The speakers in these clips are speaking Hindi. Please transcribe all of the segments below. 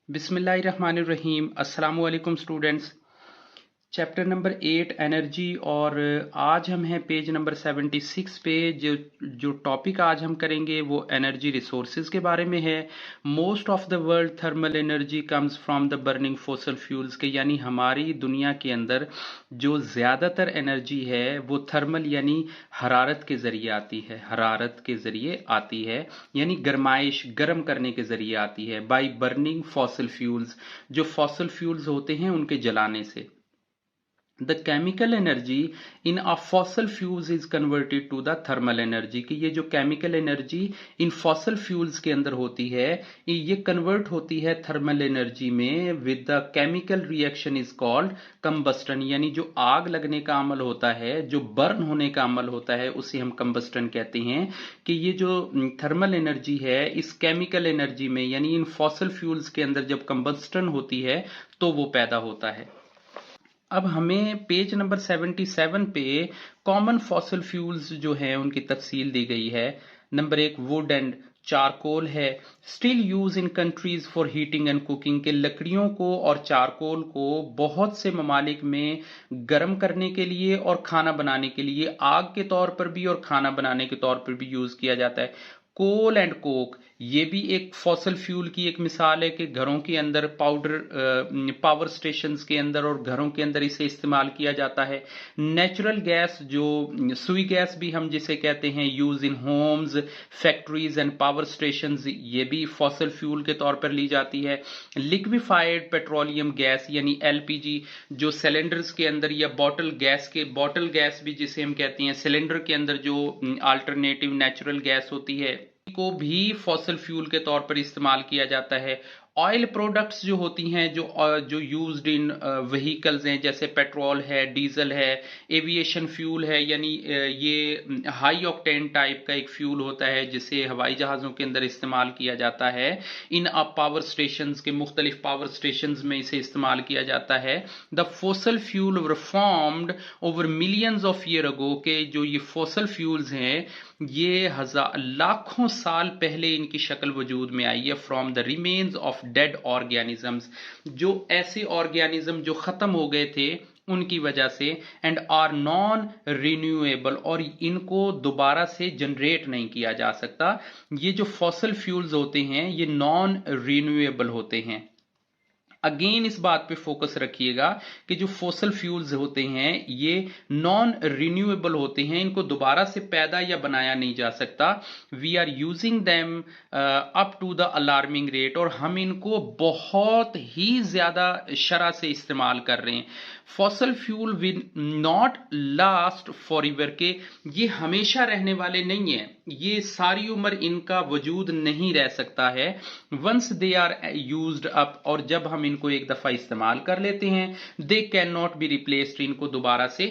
बिस्मिल्लाहिर्रहमानिर्रहीम। अस्सलाम वालेकुम स्टूडेंट्स। चैप्टर नंबर 8 एनर्जी, और आज हम हैं पेज नंबर 76 पे। जो टॉपिक आज हम करेंगे वो एनर्जी रिसोर्सेज के बारे में है। Most of the world thermal energy comes from the burning fossil fuels के, यानी हमारी दुनिया के अंदर जो ज़्यादातर एनर्जी है वो थर्मल यानी हरारत के ज़रिए आती है। हरारत के ज़रिए आती है यानी गर्माइश, गर्म करने के ज़रिए आती है। बाई बर्निंग फॉसल फ्यूल्स, जो फॉसल फ्यूल्स होते हैं उनके जलाने से। The chemical energy in a fossil fuels is converted to the thermal energy, कि ये जो chemical energy इन fossil fuels के अंदर होती है ये convert होती है thermal energy में with the chemical reaction is called combustion, यानी जो आग लगने का अमल होता है, जो बर्न होने का अमल होता है उसे हम combustion कहते हैं। कि ये जो thermal energy है इस chemical energy में यानी इन fossil fuels के अंदर जब combustion होती है तो वो पैदा होता है। अब हमें पेज नंबर 77 पे कॉमन फॉसल फ्यूल्स जो हैं उनकी तफसील दी गई है। नंबर 1 वुड एंड चारकोल है। Still use in countries for heating and cooking, के लकड़ियों को और चारकोल को बहुत से ममालिक में गर्म करने के लिए और खाना बनाने के लिए, आग के तौर पर भी और खाना बनाने के तौर पर भी यूज किया जाता है। कोल एंड कोक, ये भी एक फॉसल फ्यूल की एक मिसाल है कि घरों के अंदर पावर स्टेशंस के अंदर और घरों के अंदर इसे इस्तेमाल किया जाता है। नेचुरल गैस, जो सुई गैस भी हम जिसे कहते हैं, use in Holmes, factories and power stations, ये भी फॉसल फ्यूल के तौर पर ली जाती है। लिक्विफाइड पेट्रोलियम गैस यानी एलपीजी, जो सिलेंडर्स के अंदर, या बॉटल गैस भी जिसे हम कहते हैं, सिलेंडर के अंदर जो अल्टरनेटिव नेचुरल गैस होती है को भी फॉसल फ्यूल के तौर पर इस्तेमाल किया जाता है। ऑयल प्रोडक्ट्स जो होती हैं, जो यूज्ड इन व्हीकल्स हैं, जैसे पेट्रोल है, डीजल है, एविएशन फ्यूल है, यानी ये हाई ऑक्टेन टाइप का एक फ्यूल होता है जिसे हवाई जहाज़ों के अंदर इस्तेमाल किया जाता है। इन पावर स्टेशंस के, मुख्तलिफ पावर स्टेशंस में इसे इस्तेमाल किया जाता है। The fossil fuel were formed over millions of year ago, के जो ये फॉसल फ्यूल्स हैं ये लाखों साल पहले इनकी शक्ल वजूद में आई है। From the remains of dead organisms, जो ऐसे ऑर्गेनिज्म जो खत्म हो गए थे उनकी वजह से। एंड आर नॉन रिन्यूएबल, और इनको दोबारा से जनरेट नहीं किया जा सकता। ये जो फॉसल फ्यूल्स होते हैं ये नॉन रिन्यूएबल होते हैं। अगेन इस बात पे फोकस रखिएगा कि जो फॉसल फ्यूल्स होते हैं ये नॉन रिन्यूएबल होते हैं, इनको दोबारा से पैदा या बनाया नहीं जा सकता। We are using them up to the alarming rate, और हम इनको बहुत ही ज्यादा शरह से इस्तेमाल कर रहे हैं। Fossil fuel will not last for ever, के ये हमेशा रहने वाले नहीं है, ये सारी उम्र इनका वजूद नहीं रह सकता है। Once they are used up, और जब हम इनको एक दफा इस्तेमाल कर लेते हैं, they can not be replaced, इनको दोबारा से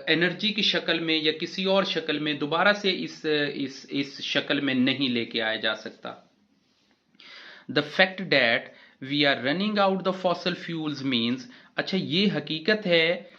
एनर्जी की शक्ल में या किसी और शक्ल में दोबारा से इस शक्ल में नहीं लेके आया जा सकता। The fact that we are running out the fossil fuels means, अच्छा ये हकीकत है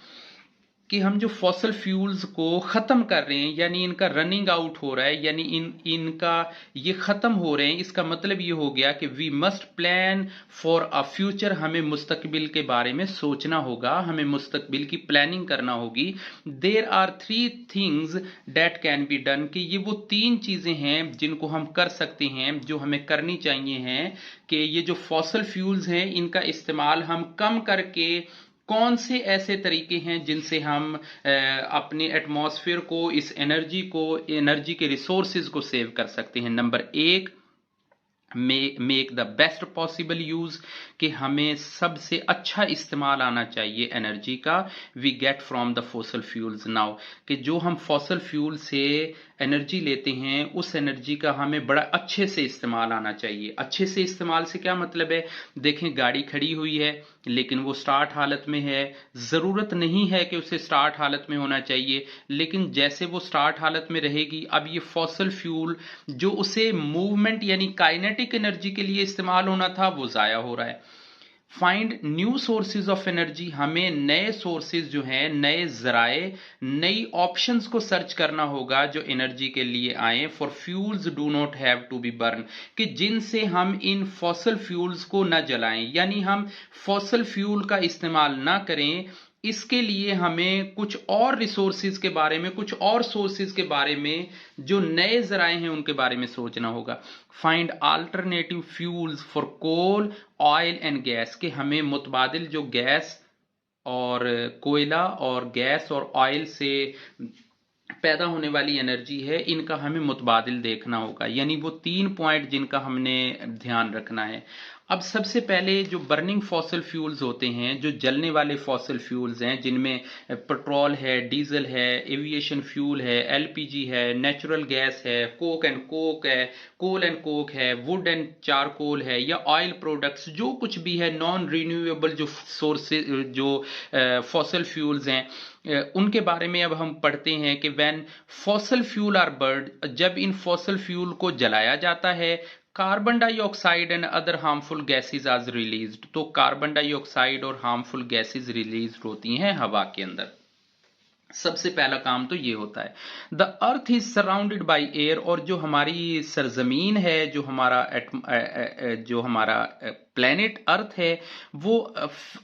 कि हम जो फॉसल फ्यूल्स को खत्म कर रहे हैं, यानी इनका रनिंग आउट हो रहा है, यानी इनका ये खत्म हो रहे हैं, इसका मतलब ये हो गया कि we must plan for a future, हमें मुस्तकबिल के बारे में सोचना होगा, हमें मुस्तकबिल की प्लानिंग करना होगी। There are 3 things that can be done, कि ये वो 3 चीजें हैं जिनको हम कर सकते हैं, जो हमें करनी चाहिए हैं, कि ये जो फॉसल फ्यूल्स हैं इनका इस्तेमाल हम कम करके कौन से ऐसे तरीके हैं जिनसे हम अपने एटमॉस्फेयर को, इस एनर्जी के रिसोर्सेज को सेव कर सकते हैं। Number 1, make the best possible use, कि हमें सबसे अच्छा इस्तेमाल आना चाहिए एनर्जी का। We get from the fossil fuels now, कि जो हम फॉसल फ्यूल से एनर्जी लेते हैं उस एनर्जी का हमें बड़ा अच्छे से इस्तेमाल आना चाहिए। अच्छे से इस्तेमाल से क्या मतलब है? देखें, गाड़ी खड़ी हुई है लेकिन वो स्टार्ट हालत में है, जरूरत नहीं है कि उसे स्टार्ट हालत में होना चाहिए, लेकिन जैसे वो स्टार्ट हालत में रहेगी, अब ये फॉसल फ्यूल जो उसे मूवमेंट यानी काइनेटिक एनर्जी के लिए इस्तेमाल होना था वो जाया हो रहा है। Find new sources of energy, हमें नए सोर्सेज जो हैं, नए जराए, नई ऑप्शंस को सर्च करना होगा जो एनर्जी के लिए आए। For fuels do not have to be burn, कि जिनसे हम इन फॉसल फ्यूल्स को न जलाएं, यानी हम फॉसल फ्यूल का इस्तेमाल ना करें। इसके लिए हमें कुछ और रिसोर्सेज के बारे में, कुछ और सोर्सेज के बारे में, जो नए जराए हैं उनके बारे में सोचना होगा। Find alternative fuels for coal, oil and gas, कि हमें मुतबादिल जो गैस और कोयला और गैस और ऑयल से पैदा होने वाली एनर्जी है, इनका हमें मुतबादिल देखना होगा। यानी वो 3 पॉइंट जिनका हमने ध्यान रखना है। अब सबसे पहले जो बर्निंग फॉसल फ्यूल्स होते हैं, जो जलने वाले फॉसल फ्यूल्स हैं, जिनमें पेट्रोल है, डीजल है, एविएशन फ्यूल है, एलपीजी है, नेचुरल गैस है, कोक एंड कोक है, कोल एंड कोक है, वुड एंड चारकोल है, या ऑयल प्रोडक्ट्स, जो कुछ भी है, नॉन रिन्यूएबल जो सोर्सेज, जो फॉसल फ्यूल्स हैं, उनके बारे में अब हम पढ़ते हैं कि when fossil fuel are burn, जब इन फॉसल फ्यूल को जलाया जाता है, carbon dioxide and other harmful gases are released, तो कार्बन डाइऑक्साइड और हार्मफुल गैसेज रिलीज होती हैं हवा के अंदर। सबसे पहला काम तो ये होता है। The earth is surrounded by air, और जो हमारी सरजमीन है, जो हमारा प्लेनेट अर्थ है, वो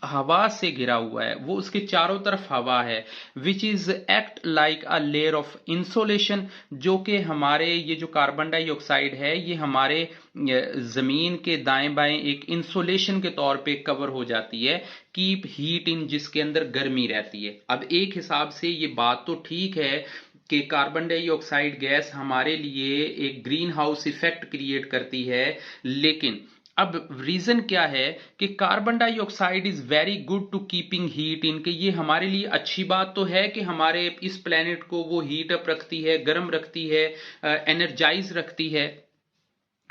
हवा से घिरा हुआ है, वो उसके चारों तरफ हवा है। Which is act like a layer of insolation, जो कि हमारे ये जो कार्बन डाइऑक्साइड है, ये हमारे जमीन के दाएं बाएं एक इंसोलेशन के तौर पे कवर हो जाती है, कीप हीट इन, जिसके अंदर गर्मी रहती है। अब एक हिसाब से ये बात तो ठीक है कि कार्बन डाइऑक्साइड गैस हमारे लिए एक ग्रीन हाउस इफेक्ट क्रिएट करती है, लेकिन अब रीजन क्या है कि carbon dioxide is very good to keeping heat in, के ये हमारे लिए अच्छी बात तो है कि हमारे इस प्लेनेट को वो हीट अप रखती है, गर्म रखती है, एनर्जाइज रखती है।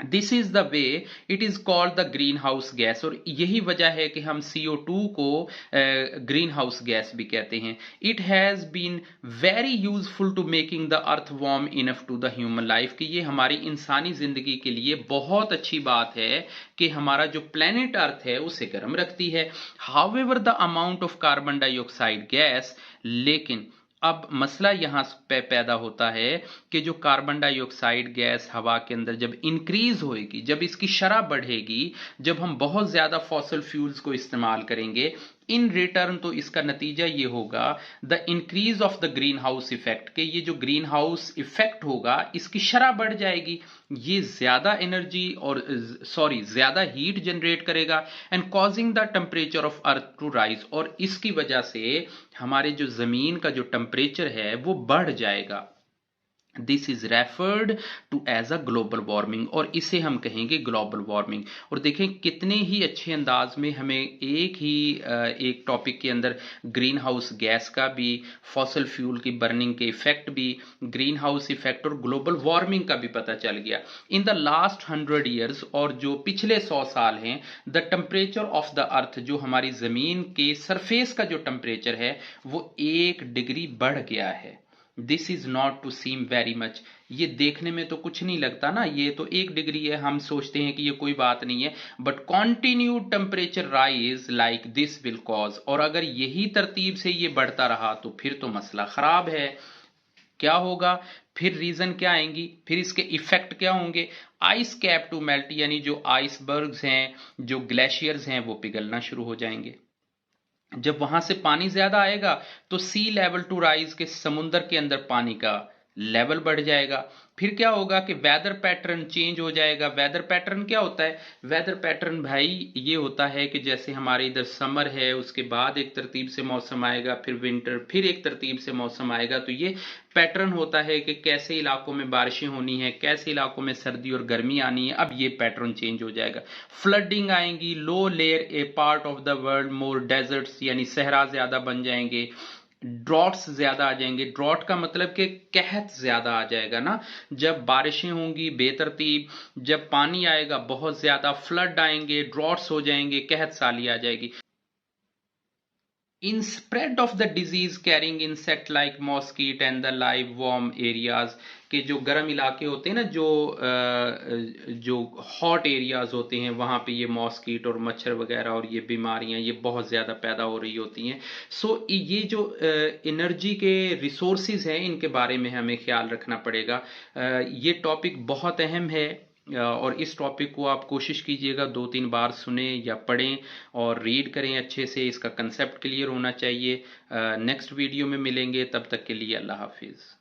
This is the way it is called the green house gas, और यही वजह है कि हम CO2 को ग्रीन हाउस गैस भी कहते हैं। It has been very useful to making the earth warm enough to the human life, कि ये हमारी इंसानी जिंदगी के लिए बहुत अच्छी बात है कि हमारा जो प्लेनेट अर्थ है उसे गर्म रखती है। However the amount of carbon dioxide gas, लेकिन अब मसला यहां पे पैदा होता है कि जो कार्बन डाइऑक्साइड गैस हवा के अंदर जब इंक्रीज होएगी, जब इसकी शरह बढ़ेगी, जब हम बहुत ज्यादा फॉसल फ्यूल्स को इस्तेमाल करेंगे, इन रिटर्न तो इसका नतीजा ये होगा the increase of the green house effect, के ये जो ग्रीन हाउस इफेक्ट होगा इसकी शरह बढ़ जाएगी, ये ज्यादा एनर्जी और ज्यादा हीट जनरेट करेगा, and causing the temperature of earth to rise, और इसकी वजह से हमारे जो जमीन का जो टेम्परेचर है वो बढ़ जाएगा। This is referred to as a global warming, और इसे हम कहेंगे ग्लोबल वार्मिंग। और देखें कितने ही अच्छे अंदाज में हमें एक टॉपिक के अंदर ग्रीन हाउस गैस का भी, फॉसल फ्यूल की बर्निंग के इफेक्ट भी, ग्रीन हाउस इफेक्ट और ग्लोबल वार्मिंग का भी पता चल गया। इन द लास्ट 100 ईयर्स, और जो पिछले 100 साल हैं, the temperature of the earth, जो हमारी जमीन के सरफेस का जो टेम्परेचर है वो 1 डिग्री बढ़ गया है। This is not to seem very much, ये देखने में तो कुछ नहीं लगता ना, ये तो 1 डिग्री है, हम सोचते हैं कि ये कोई बात नहीं है, but continued temperature rise like this will cause, और अगर यही तरतीब से ये बढ़ता रहा तो फिर तो मसला खराब है। क्या होगा फिर, रीजन क्या आएंगी, फिर इसके इफेक्ट क्या होंगे? आइस कैप टू मेल्ट, यानी जो आइसबर्ग्स हैं, जो ग्लेशियर्स हैं, वो पिघलना शुरू हो जाएंगे। जब वहां से पानी ज्यादा आएगा तो सी लेवल टू राइज, के समुद्र के अंदर पानी का लेवल बढ़ जाएगा। फिर क्या होगा कि वेदर पैटर्न चेंज हो जाएगा। वेदर पैटर्न क्या होता है? वेदर पैटर्न भाई ये होता है कि जैसे हमारे इधर समर है, उसके बाद एक तरतीब से मौसम आएगा, फिर विंटर, फिर एक तरतीब से मौसम आएगा। तो ये पैटर्न होता है कि कैसे इलाकों में बारिशें होनी है, कैसे इलाकों में सर्दी और गर्मी आनी है। अब ये पैटर्न चेंज हो जाएगा। फ्लडिंग आएंगी, low layer a part of the world more deserts, यानी सहरा ज्यादा बन जाएंगे, ड्रॉट्स ज्यादा आ जाएंगे। ड्रॉट का मतलब कि कहत ज्यादा आ जाएगा ना, जब बारिशें होंगी बेतरतीब, जब पानी आएगा बहुत ज्यादा, फ्लड आएंगे, ड्रॉट्स हो जाएंगे, कहत साली आ जाएगी। in spread of the disease carrying insect like mosquito and the live worm areas, के जो गर्म इलाके होते हैं ना, जो हॉट एरियाज होते हैं, वहाँ पे ये मॉस्किट और मच्छर वगैरह और ये बीमारियाँ ये बहुत ज़्यादा पैदा हो रही होती हैं। सो ये जो एनर्जी के रिसोर्सेज हैं इनके बारे में हमें ख्याल रखना पड़ेगा। ये टॉपिक बहुत अहम है और इस टॉपिक को आप कोशिश कीजिएगा 2-3 बार सुने या पढ़ें और रीड करें अच्छे से, इसका कंसेप्ट क्लियर होना चाहिए। नेक्स्ट वीडियो में मिलेंगे, तब तक के लिए अल्लाह हाफिज़।